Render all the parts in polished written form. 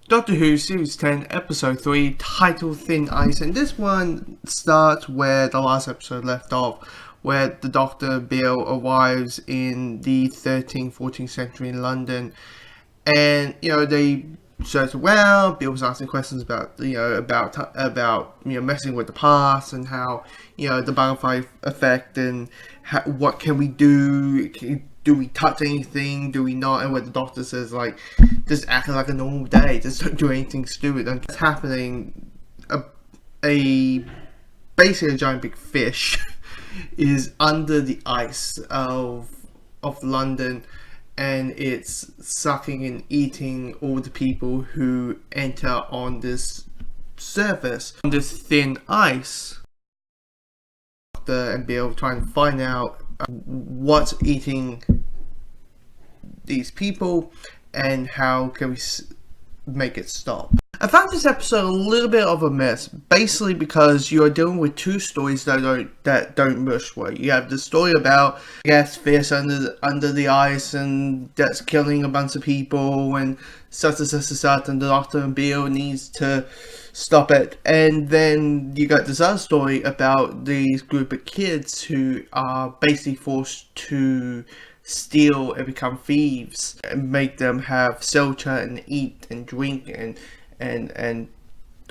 Doctor Who Series 10, Episode 3, titled Thin Ice, and this one starts where the last episode left off, where the Doctor Bill arrives in the 13th, 14th century in London, and, they search around. Bill's asking questions about, messing with the past, and how, the butterfly effect, and what can we do? Do we touch anything? Do we not? And what the Doctor says, just acting like a normal day, just don't do anything stupid. And it's happening. Basically a giant big fish is under the ice of London, and it's sucking and eating all the people who enter on this surface, on this thin ice. Doctor and Bill trying to find out what's eating these people and how can we make it stop. I found this episode a little bit of a mess, basically because you are dealing with two stories that don't mush well. You have the story about fish under the ice and that's killing a bunch of people and such, and the Doctor and Bill needs to stop it. And then you got this other story about these group of kids who are basically forced to steal and become thieves and make them have shelter and eat and drink and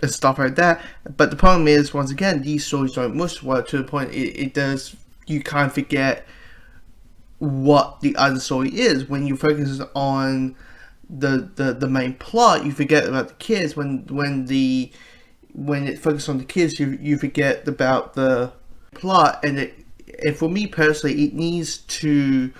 stuff like that. But the problem is, once again, these stories don't mush well to the point it does, you can't forget what the other story is. When you focus on the main plot, you forget about the kids. When it focuses on the kids, you forget about the plot. And for me personally, it needs to,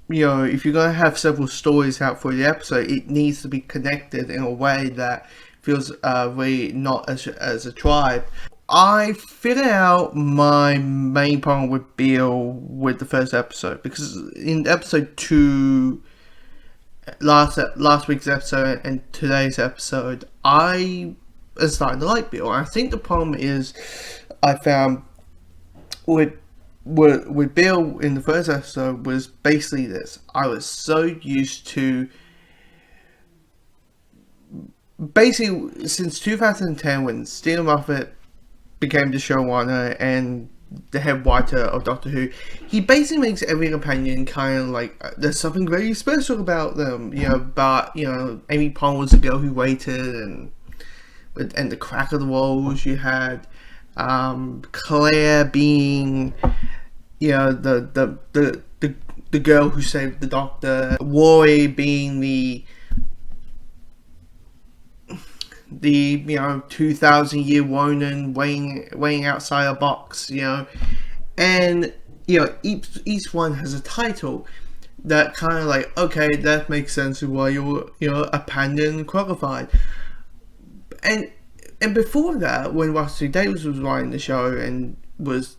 if you're going to have several stories out for the episode, it needs to be connected in a way that feels really not as a tribe. I figured out my main problem with Bill with the first episode, because in episode 2, last week's episode and today's episode, I was starting to like Bill. I think the problem is, I found with Bill in the first episode was basically this. I was so used to, basically since 2010 when Steven Moffat became the showrunner and the head writer of Doctor Who, he basically makes every companion kind of like there's something very special about them, but Amy Pond was the girl who waited, and the crack of the walls, you had Claire being the girl who saved the Doctor, Roy being the 2,000-year Ronin weighing outside a box, and each one has a title that kind of like, okay, that makes sense why you're a Pandan Crogified. And before that, when Russell Davies was writing the show and was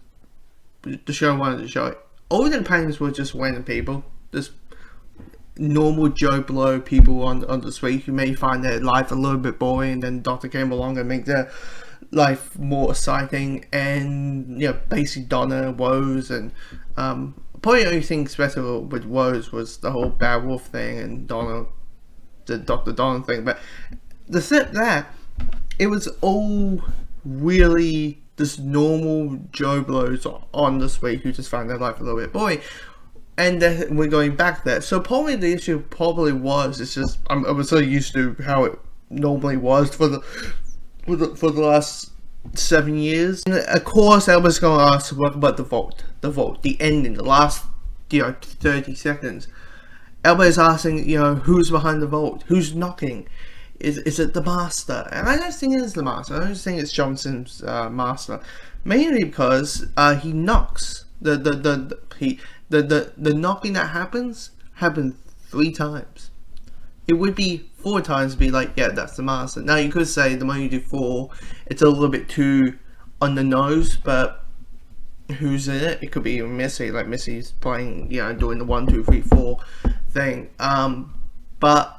the showrunner of the show, all the companions were just random people, just normal Joe Blow people on the street who may find their life a little bit boring, and then the Doctor came along and made their life more exciting. And basically Donna, Rose, and probably the only thing special with Rose was the whole Bad Wolf thing, and Donna, the Dr. Donna thing. But except that, it was all really just normal Joe Blows on the street who just found their life a little bit boring. And then we're going back there. So probably the issue probably was, it's just I was so used to how it normally was for the last 7 years. And of course, I was going to ask what about the vote, the ending, the last 30 seconds. Everybody's asking, who's behind the vote, who's knocking. Is it the Master? And I don't think it is the Master. I don't think it's Johnson's Master, mainly because he knocks. The knocking that happened 3 times. It would be 4 times to be like, yeah, that's the Master. Now you could say the moment you do 4, it's a little bit too on the nose, but who's in it? It could be Missy, like Missy's playing, doing the 1, 2, 3, 4 thing. But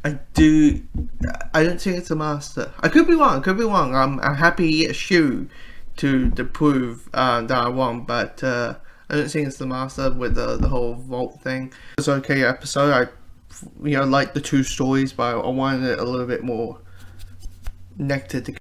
I don't think it's a Master. I could be wrong. I'm happy at Shu to prove that I'm wrong, but I don't think it's the Master with the whole vault thing. It's an okay episode. I like the two stories, but I wanted it a little bit more connected together.